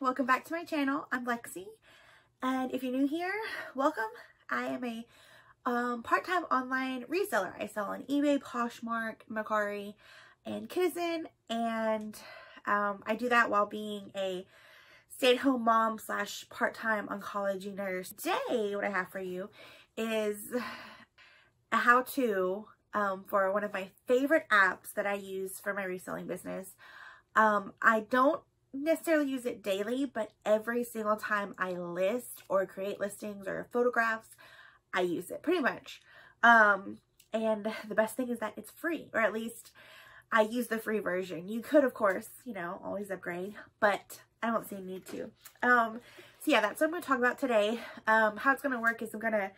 welcome back to my channel. I'm Lexi, and if you're new here, welcome. I am a part-time online reseller. I sell on eBay, Poshmark, Mercari, and Kizen, and I do that while being a stay-at-home mom slash part-time oncology nurse. Today, what I have for you is a how-to for one of my favorite apps that I use for my reselling business. I don't necessarily use it daily, but every single time I list or create listings or photographs, I use it pretty much. And the best thing is that it's free, or at least I use the free version. You could, of course, always upgrade, but I don't see a need to. So yeah, that's what I'm going to talk about today. How it's going to work is I'm going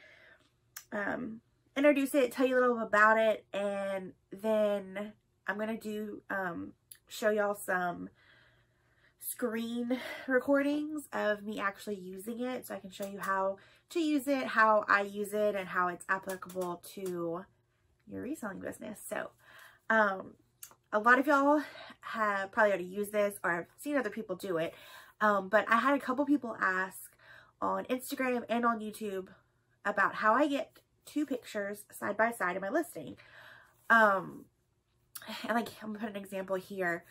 to introduce it, tell you a little about it, and then I'm going to do show y'all some screen recordings of me actually using it, so I can show you how to use it, how I use it, and how it's applicable to your reselling business. So a lot of y'all have probably already used this or have seen other people do it, but I had a couple people ask on Instagram and on YouTube about how I get two pictures side by side in my listing. And like, I'm gonna put an example here.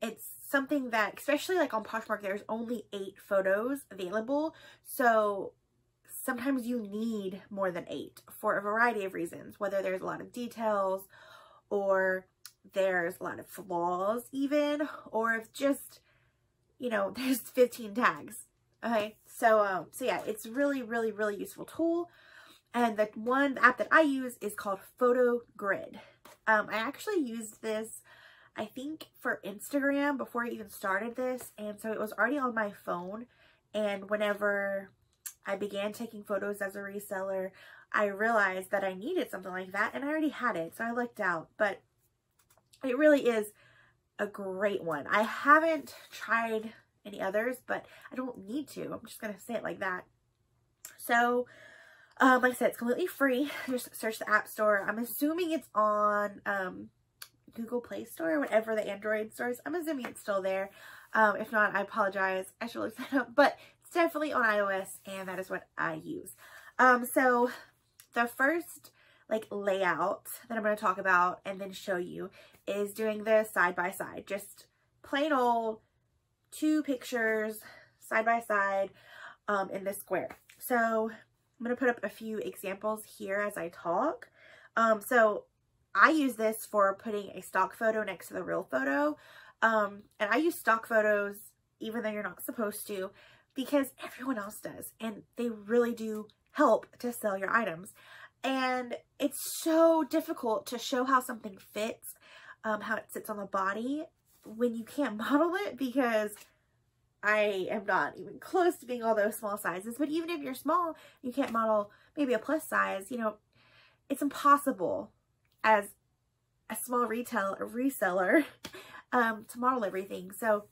It's something that, especially like on Poshmark, there's only 8 photos available. So sometimes you need more than 8 for a variety of reasons, whether there's a lot of details or there's a lot of flaws even, or if just, there's 15 tags. Okay. So yeah, it's really useful tool. And the app that I use is called Photo Grid. I actually used this, I think, for Instagram before I even started this, and so it was already on my phone. And whenever I began taking photos as a reseller, I realized that I needed something like that, and I already had it, so I lucked out. But it really is a great one. I haven't tried any others, but I don't need to. I'm just gonna say it like that. So like I said, it's completely free. Just search the App Store. I'm assuming it's on Google Play Store, whatever the Android store is. I'm assuming it's still there. If not, I apologize. I should look that up. But it's definitely on iOS, and that is what I use. So the first layout that I'm going to talk about and then show you is doing the side by side. Just plain old 2 pictures side by side in this square. So I'm going to put up a few examples here as I talk. So I use this for putting a stock photo next to the real photo. And I use stock photos even though you're not supposed to, because everyone else does. And they really do help to sell your items. And it's so difficult to show how something fits, how it sits on the body when you can't model it, because I am not even close to being all those small sizes. But even if you're small, you can't model maybe a plus size, it's impossible as a small reseller to model everything. So,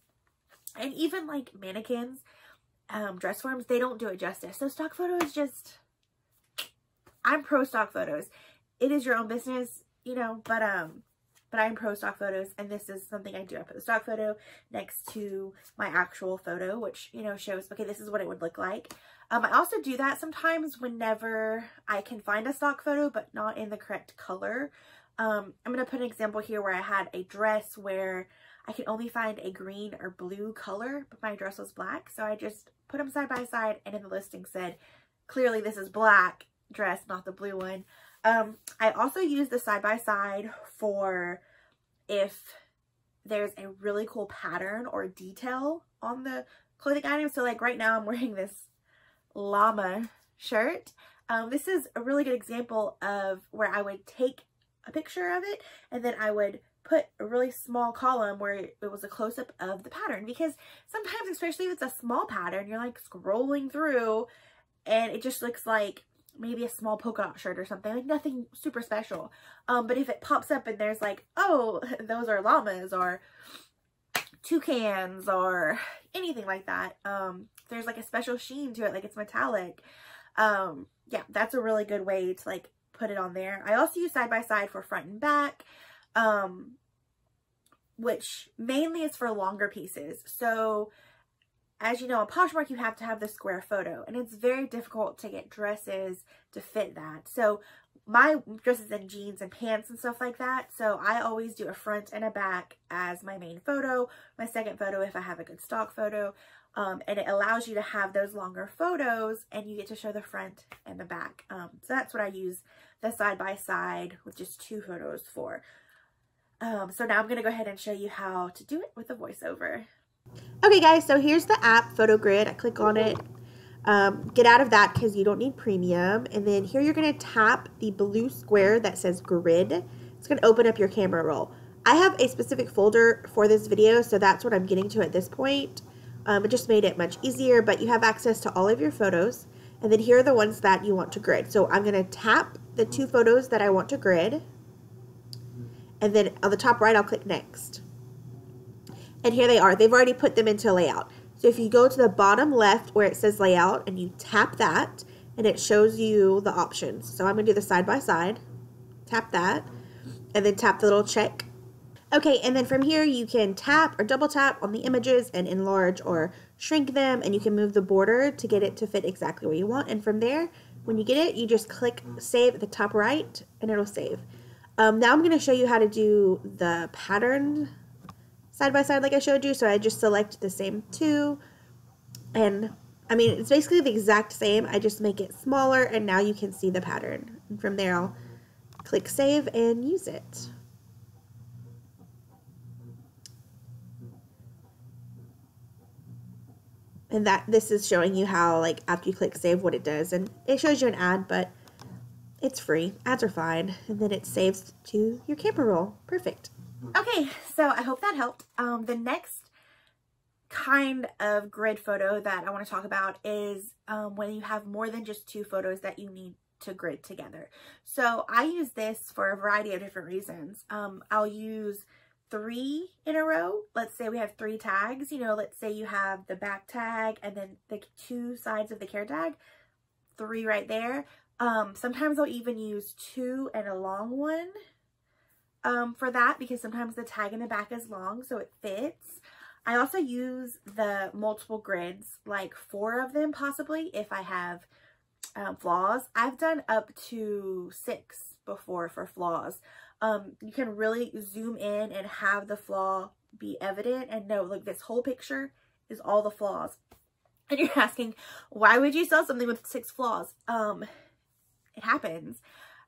and even like mannequins, dress forms, they don't do it justice. So stock photo is just, I'm pro stock photos. It is your own business, but I'm pro stock photos, and this is something I do. I put the stock photo next to my actual photo, which, shows, okay, this is what it would look like. I also do that sometimes whenever I can find a stock photo, but not in the correct color. I'm going to put an example here where I had a dress where I could only find a green or blue color, but my dress was black. So I just put them side by side, and in the listing said, clearly this is black dress, not the blue one. I also use the side by side for if there's a really cool pattern or detail on the clothing item. So like right now I'm wearing this llama shirt. This is a really good example of where I would take a picture of it, and then I would put a really small column where it was a close-up of the pattern, because sometimes, especially if it's a small pattern, you're like scrolling through and it just looks like maybe a small polka dot shirt or something, like nothing super special. But if it pops up and there's like, oh, those are llamas or toucans or anything like that, there's like a special sheen to it, like it's metallic. Yeah, that's a really good way to like put it on there. I also use side by side for front and back, which mainly is for longer pieces. So as you know, on Poshmark, you have to have the square photo, and it's very difficult to get dresses to fit that. So my dresses and jeans and pants and stuff like that, so I always do a front and a back as my main photo, my second photo if I have a good stock photo, and it allows you to have those longer photos, and you get to show the front and the back. So that's what I use the side-by-side with just 2 photos for. So now I'm going to go ahead and show you how to do it with a voiceover. Okay guys, so here's the app, Photo Grid. I click on it. Get out of that because you don't need premium. And then here you're going to tap the blue square that says grid. It's going to open up your camera roll. I have a specific folder for this video, so that's what I'm getting to at this point. It just made it much easier, but you have access to all of your photos. And then here are the ones that you want to grid. So I'm going to tap the 2 photos that I want to grid. And then on the top right, I'll click next. And here they are. They've already put them into layout. So if you go to the bottom left where it says layout and you tap that, and it shows you the options. So I'm going to do the side by side. Tap that. And then tap the little check. Okay, and then from here you can tap or double tap on the images and enlarge or shrink them. And you can move the border to get it to fit exactly where you want. And from there, when you get it, you just click save at the top right and it'll save. Now I'm going to show you how to do the pattern side by side like I showed you. So I just select the same 2, and I mean it's basically the exact same. I just make it smaller, and now you can see the pattern. And from there I'll click save and use it. And this is showing you how, like, after you click save, what it does. And it shows you an ad, but it's free. Ads are fine. And then it saves to your camera roll. Perfect. Okay, so I hope that helped. The next kind of grid photo that I want to talk about is when you have more than just 2 photos that you need to grid together. So I use this for a variety of different reasons. I'll use 3 in a row. Let's say we have 3 tags. You know, let's say you have the back tag and then the 2 sides of the care tag. 3 right there. Sometimes I'll even use 2 and a long one for that, because sometimes the tag in the back is long, so it fits. I also use the multiple grids, like 4 of them possibly, if I have flaws. I've done up to 6 before for flaws. You can really zoom in and have the flaw be evident and know, like, this whole picture is all the flaws. And you're asking, why would you sell something with 6 flaws? It happens.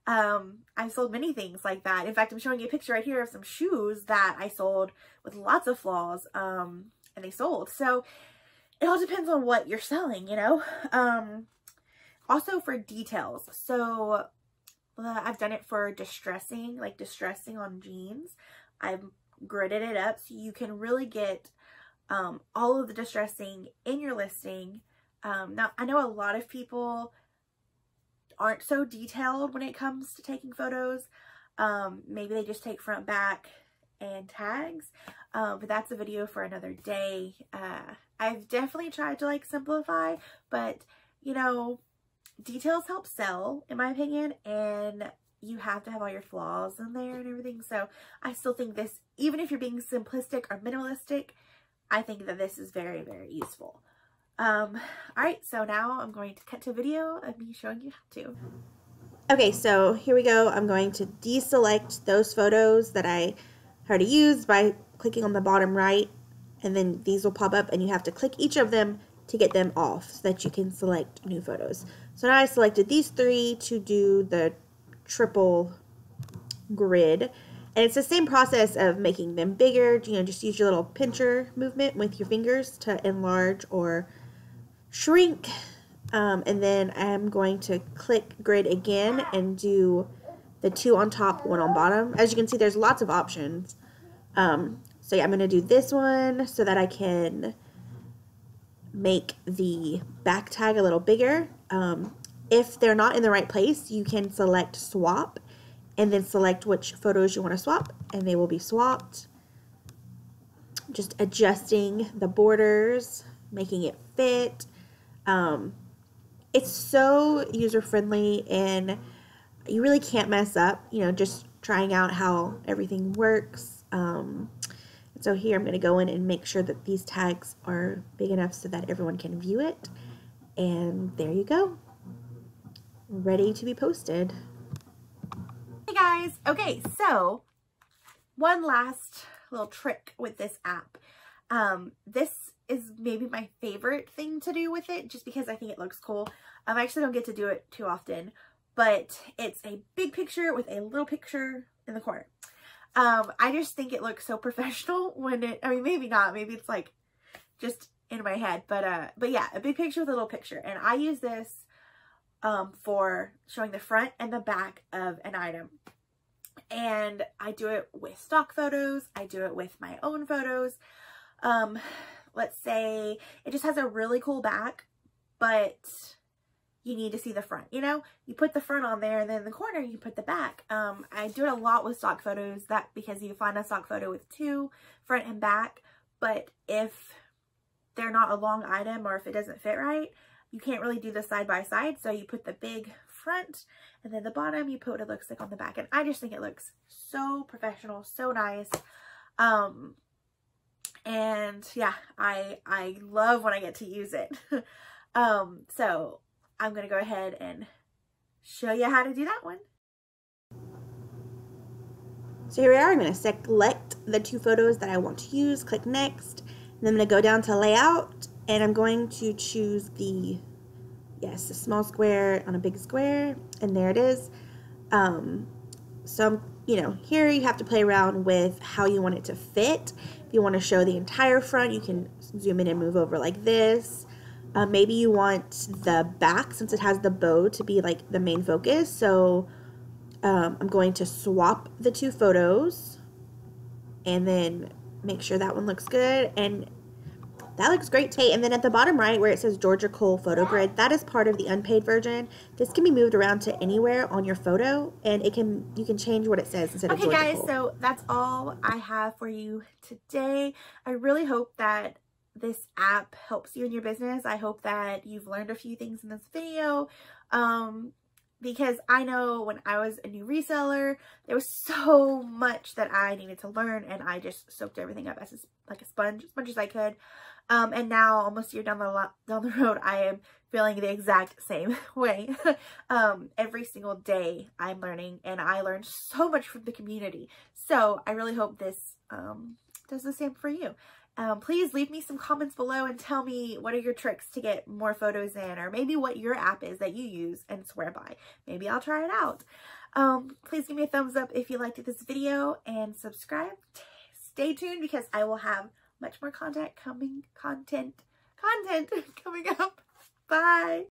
I've sold many things like that. In fact, I'm showing you a picture right here of some shoes that I sold with lots of flaws, and they sold. So it all depends on what you're selling, you know? Also for details. So I've done it for distressing, like distressing on jeans. I've gridded it up so you can really get all of the distressing in your listing. Now, I know a lot of people aren't so detailed when it comes to taking photos. Maybe they just take front, back, and tags. But that's a video for another day. I've definitely tried to, like, simplify, but, you know, details help sell, in my opinion, and you have to have all your flaws in there and everything. So I still think this, even if you're being simplistic or minimalistic, I think that this is very, very useful. Alright, so now I'm going to cut to video of me showing you how to. Okay, so here we go. I'm going to deselect those photos that I already used by clicking on the bottom right, and then these will pop up and you have to click each of them to get them off so that you can select new photos. So now I selected these 3 to do the triple grid, and it's the same process of making them bigger. You know, just use your little pincher movement with your fingers to enlarge or shrink, and then I'm going to click grid again and do the 2 on top, 1 on bottom. As you can see, there's lots of options. So yeah, I'm going to do this one so that I can make the back tag a little bigger. If they're not in the right place, you can select swap and then select which photos you want to swap, and they will be swapped. Just adjusting the borders, making it fit. It's so user-friendly, and you really can't mess up, you know, just trying out how everything works. So here I'm going to go in and make sure that these tags are big enough so that everyone can view it. And there you go. Ready to be posted. Hey guys. Okay, so one last little trick with this app. This is maybe my favorite thing to do with it just because I think it looks cool. I actually don't get to do it too often, but it's a big picture with a little picture in the corner. I just think it looks so professional when it, I mean, maybe not, maybe it's like just in my head, but yeah, a big picture with a little picture. And I use this, for showing the front and the back of an item. And I do it with stock photos. I do it with my own photos. Let's say it just has a really cool back, but you need to see the front, you know, you put the front on there and then in the corner you put the back. I do it a lot with stock photos, that because you find a stock photo with two, front and back, but if they're not a long item or if it doesn't fit right, you can't really do the side by side. So you put the big front and then the bottom you put what it looks like on the back. And I just think it looks so professional, so nice. And yeah, I love when I get to use it. So I'm going to go ahead and show you how to do that one. So here we are. I'm going to select the two photos that I want to use, click next, and then I'm going to go down to layout, and I'm going to choose the small square on a big square, and there it is. So, you know, here you have to play around with how you want it to fit. If you want to show the entire front, you can zoom in and move over like this. Maybe you want the back, since it has the bow, to be like the main focus. So I'm going to swap the two photos and then make sure that one looks good. And that looks great. Hey, and then at the bottom right where it says Georgia Cole Photo Grid, that is part of the unpaid version. This can be moved around to anywhere on your photo, and you can change what it says instead of Georgia Cole. Okay guys, so that's all I have for you today. I really hope that this app helps you in your business. I hope that you've learned a few things in this video. Because I know when I was a new reseller, there was so much that I needed to learn, and I just soaked everything up as like a sponge, as much as I could. And now, almost a year down the road, I am feeling the exact same way. Every single day I'm learning, and I learned so much from the community. So I really hope this does the same for you. Please leave me some comments below and tell me what are your tricks to get more photos in, or maybe what your app is that you use and swear by. Maybe I'll try it out. Please give me a thumbs up if you liked this video, and subscribe. Stay tuned because I will have much more content coming up. Bye.